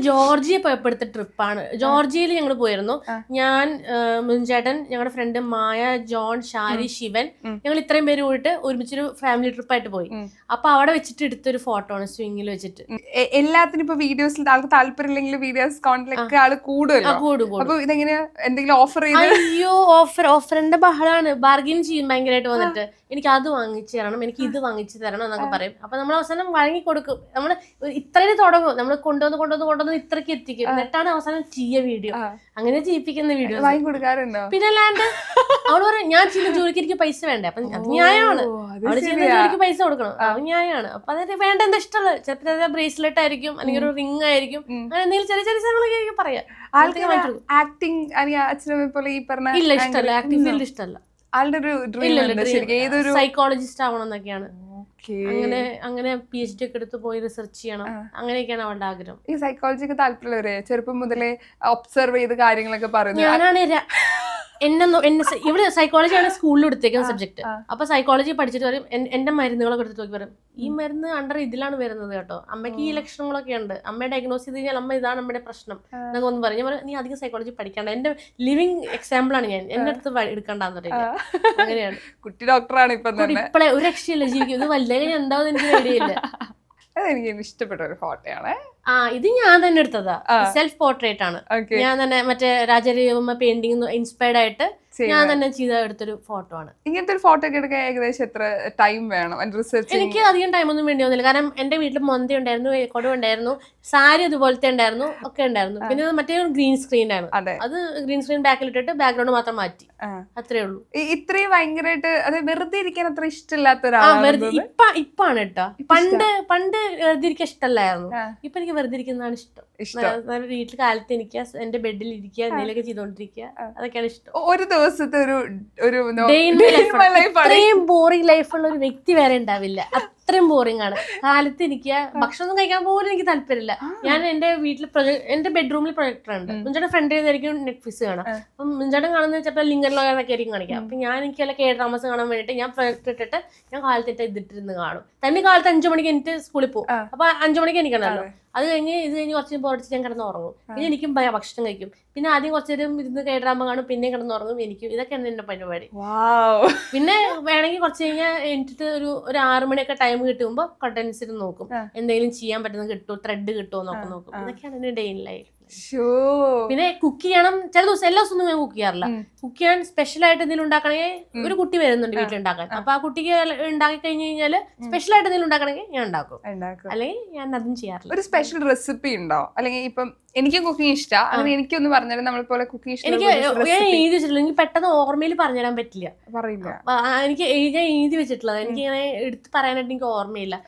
Georgia പോയപ്പോഴത്തെ ട്രിപ്പാണ്. ജോർജിയയിൽ ഞങ്ങൾ പോയിരുന്നു. ഞാൻ, മുൻചേട്ടൻ, ഞങ്ങളുടെ ഫ്രണ്ട് മായ, ജോൺ, ഷാരി, ശിവൻ, ഞങ്ങൾ ഇത്രയും പേര് പോയിട്ട് ഒരുമിച്ചൊരു ഫാമിലി ട്രിപ്പായിട്ട് പോയി. അപ്പൊ അവിടെ വെച്ചിട്ട് എടുത്തൊരു ഫോട്ടോ ആണ് സ്വിങ്ങിൽ വെച്ചിട്ട്. എല്ലാത്തിനും ഇപ്പൊ വീഡിയോസിൽ ആൾക്ക് താല്പര്യമില്ലെങ്കിൽ വീഡിയോസ് കോണ്ടിലൊക്കെ ആള് കൂടുമല്ലോ. അപ്പൊ ഇതെങ്ങനെയാ എന്തെങ്കിലും ഓഫർ ചെയ്ത്? അയ്യോ, ഓഫറിന്റെ ബഹളാണ്. ബാർഗെയിൻ ചെയ്യും ഭയങ്കരമായിട്ട് വന്നിട്ട്. എനിക്ക് അത് വാങ്ങിച്ചു തരണം, എനിക്ക് ഇത് വാങ്ങിച്ചു തരണം എന്നൊക്കെ പറയും. അപ്പൊ നമ്മൾ അവസാനം വഴങ്ങി കൊടുക്കും. നമ്മള് ഇത്രയും തുടങ്ങും, നമ്മൾ കൊണ്ടുവന്ന് ഇത്രയ്ക്ക് എത്തിക്കും. എന്നിട്ടാണ് അവസാനം ചെയ്യ വീഡിയോ. അങ്ങനെ ചെയ്യിപ്പിക്കുന്ന വീഡിയോ വാങ്ങി കൊടുക്കാറുണ്ടോ? പിന്നെ അല്ലാണ്ട് അവള് പറയും ഞാൻ ചെയ്യുന്ന ജോലിക്ക് എനിക്ക് പൈസ വേണ്ടേ. അപ്പൊ അത് ന്യായമാണ്. അവള് ചെയ്യുന്ന ജോലിക്ക് പൈസ കൊടുക്കണം, അത് ന്യായമാണ്. അപ്പൊ അതായത് വേണ്ട എന്താ ഇഷ്ടമുള്ള, ചിലപ്പോൾ ബ്രേസ്ലെറ്റ് ആയിരിക്കും, അല്ലെങ്കിൽ ഒരു റിംഗ് ആയിരിക്കും, അങ്ങനെ എന്തെങ്കിലും ചെറിയ ചെറിയ സാധനങ്ങളൊക്കെ പറയാം. ആക്ടിങ് അച്ഛനെ പോലെ ഈ പറഞ്ഞ ഇല്ല, ഇഷ്ടമല്ല. ആക്ടിംഗ് ഫീൽഡ് ഇഷ്ടമല്ല. ആളുടെ ഒരു ഡ്രീം സൈക്കോളജിസ്റ്റ് ആവണം എന്നൊക്കെയാണ്. അങ്ങനെ PhD ഒക്കെ എടുത്ത് പോയി റിസർച്ച് ചെയ്യണം, അങ്ങനെയൊക്കെയാണ് അവളുടെ ആഗ്രഹം. ഈ സൈക്കോളജിക്ക് താല്പര്യമുള്ളവരെ ചെറുപ്പം മുതലേ ഒബ്സർവ് ചെയ്ത് കാര്യങ്ങളൊക്കെ പറയുന്നത്. ഞാനാണ് ഇവിടെ സൈക്കോളജി ആണ് സ്കൂളിൽ എടുത്തേക്കുന്ന സബ്ജക്ട്. അപ്പൊ സൈക്കോളജി പഠിച്ചിട്ട് പറയും, എന്റെ മരുന്നുകളൊക്കെ എടുത്തിട്ട് നോക്കി പറയും, ഈ മരുന്ന് അണ്ടർ ഇതിലാണ് വരുന്നത് കേട്ടോ, അമ്മയ്ക്ക് ഈ ലക്ഷണങ്ങളൊക്കെ ഉണ്ട്, അമ്മയെ ഡയഗ്നോസ് ചെയ്ത് കഴിഞ്ഞാൽ അമ്മ ഇതാണ് നമ്മുടെ പ്രശ്നം എന്നൊക്കെ ഒന്ന് പറയും. ഞാൻ പറയും നീ അധികം സൈക്കോളജി പഠിക്കണ്ട, എന്റെ ലിവിങ് എക്സാമ്പിൾ ആണ് ഞാൻ, എന്റെ അടുത്ത് എടുക്കണ്ടെന്ന് പറയില്ല. അങ്ങനെയാണ്. കുട്ടി ഡോക്ടറാണ് ഇപ്പഴേ ഒരു രക്ഷയില്ല ജീവിക്കും. ഇത് വലുതായി എന്താവും എനിക്ക് ഐഡിയയില്ല. അതെനിക്ക് ഇഷ്ടപ്പെട്ട ഒരു ഫോട്ടോയാണ്. ഇത് ഞാൻ തന്നെ എടുത്തതാ, സെൽഫ് പോർട്രേറ്റ് ആണ്. ഞാൻ തന്നെ മറ്റേ രാജരവിവർമ്മ പെയിന്റിംഗ് ഇൻസ്പയർഡ് ആയിട്ട് ഞാൻ തന്നെ എടുത്തൊരു ഫോട്ടോ ആണ്. ഇങ്ങനത്തെ ഒരു ഫോട്ടോ ഒക്കെ എടുക്കാൻ ഏകദേശം എത്ര ടൈം വേണം? എനിക്ക് അധികം ടൈം ഒന്നും വേണ്ടി വന്നില്ല. കാരണം എന്റെ വീട്ടിൽ മൊന്ത ഉണ്ടായിരുന്നു, കൊട ഉണ്ടായിരുന്നു, സാരി അതുപോലത്തെ ഉണ്ടായിരുന്നു, ഒക്കെ ഉണ്ടായിരുന്നു. പിന്നെ മറ്റേ ഗ്രീൻ സ്ക്രീൻ ആണ്. അത് ഗ്രീൻ സ്ക്രീൻ ബാക്കിൽ ഇട്ടിട്ട് ബാക്ക്ഗ്രൗണ്ട് മാത്രം മാറ്റി, അത്രേ ഉള്ളൂ. ഇത്രയും ഭയങ്കരമായിട്ട് അത് വെറുതെ ഇരിക്കാൻ അത്ര ഇഷ്ടമില്ലാത്ത ഒരാളാണ്. ഇപ്പാണ് കേട്ടോ. പണ്ട് വെറുതെ ഇരിക്കാൻ ഇഷ്ടമല്ലായിരുന്നു. ഇപ്പൊ എനിക്ക് വെറുതെ ഇരിക്കുന്നതാണ് ഇഷ്ടം. വീട്ടിൽ കാലത്ത് എനിക്ക് എന്റെ ബെഡിൽ ഇരിക്കുക, എന്തെങ്കിലുമൊക്കെ ചെയ്തോണ്ടിരിക്കുക, അതൊക്കെയാണ് ഇഷ്ടം. ഒരു ദിവസത്തെ ഇത്രയും ബോറിംഗ് ലൈഫുള്ള ഒരു വ്യക്തി വേറെ ഉണ്ടാവില്ല. അത്രയും ബോറിംഗ് ആണ്. കാലത്ത് എനിക്ക് ഭക്ഷണം കഴിക്കാൻ പോലും എനിക്ക് താല്പര്യമില്ല. ഞാൻ എന്റെ വീട്ടിൽ എന്റെ ബെഡ്റൂമിൽ പ്രൊജക്ടർ ഉണ്ട്. മുഞ്ചേട്ടൻ ഫ്രണ്ട് ചെയ്തായിരിക്കും നെറ്റ്ഫ്ലിക്സ് കാണാം. അപ്പം മുഞ്ചേട്ടൻ കാണുന്ന ചിലപ്പോൾ ലിങ്കൻ ലോയൊക്കെ ആയിരിക്കും കാണിക്കാം. അപ്പൊ ഞാൻ എനിക്ക് വല്ല K-dramas കാണാൻ വേണ്ടിയിട്ട് ഞാൻ പ്രൊജക്ടർ ഇട്ടിട്ട് ഞാൻ കാലത്തിട്ട് ഇതിട്ടിരുന്ന് കാണും. തന്നെ കാലത്ത് 5 മണിക്ക് എനിക്ക് സ്കൂളിൽ പോകും. അപ്പൊ 5 മണിക്ക് എനിക്കുണ്ടല്ലോ. അത് കഴിഞ്ഞ് കുറച്ച് പോരടിച്ച് ഞാൻ കിടന്ന് ഉറങ്ങും. പിന്നെ എനിക്കും ഭക്ഷണം കഴിക്കും. പിന്നെ ആദ്യം കുറച്ചു നേരം ഇരുന്ന് K-drama കാണും, പിന്നെ കിടന്ന് ഉറങ്ങും. എനിക്കും ഇതൊക്കെയാണ് എന്റെ പരിപാടി. പിന്നെ വേണമെങ്കിൽ കുറച്ച് കഴിഞ്ഞാൽ എനിക്ക് ഒരു 6 മണിയൊക്കെ ടൈം കിട്ടുമ്പോ കട്ടൻസിൽ നോക്കും, എന്തെങ്കിലും ചെയ്യാൻ പറ്റുന്നത് കിട്ടുമോ, ത്രെഡ് കിട്ടുമോ എന്നൊക്കെ നോക്കും. ഇതൊക്കെയാണ് എന്റെ ഡേ ഇൻ ലൈഫ്. പിന്നെ കുക്ക് ചെയ്യണം. ചില ദിവസം എല്ലാ ദിവസവും ഞാൻ കുക്ക് ചെയ്യാറില്ല. കുക്ക് ചെയ്യാൻ സ്പെഷ്യൽ ആയിട്ട് എന്തെങ്കിലും ഉണ്ടാക്കണമെങ്കിൽ ഒരു കുട്ടി വരുന്നുണ്ട് വീട്ടിലുണ്ടാക്കാൻ. അപ്പൊ ആ കുട്ടിക്ക് ഉണ്ടാക്കി കഴിഞ്ഞ് കഴിഞ്ഞാല് സ്പെഷ്യൽ ആയിട്ട് എന്തെങ്കിലും ഉണ്ടാക്കണമെങ്കിൽ ഞാൻ ഉണ്ടാക്കും, അല്ലെങ്കിൽ ഞാൻ അതും ചെയ്യാറില്ല. ഒരു സ്പെഷ്യൽ റെസിപ്പി ഉണ്ടോ? അല്ലെങ്കിൽ ഇപ്പം എനിക്കും കുക്കിംഗ് ഇഷ്ടം, അങ്ങനെ എനിക്കൊന്ന് പറഞ്ഞാൽ നമ്മളെ പോലെ കുക്കിംഗ് ഇഷ്ടം. എനിക്ക് ഞാൻ എഴുതി വെച്ചിട്ടില്ല, എനിക്ക് പെട്ടെന്ന് ഓർമ്മയിൽ പറഞ്ഞുതരാൻ പറ്റില്ല. പറയില്ല, എനിക്ക് ഞാൻ എഴുതി വെച്ചിട്ടുള്ളത് എനിക്ക് ഇങ്ങനെ എടുത്ത് പറയാനായിട്ട് എനിക്ക് ഓർമ്മയില്ല.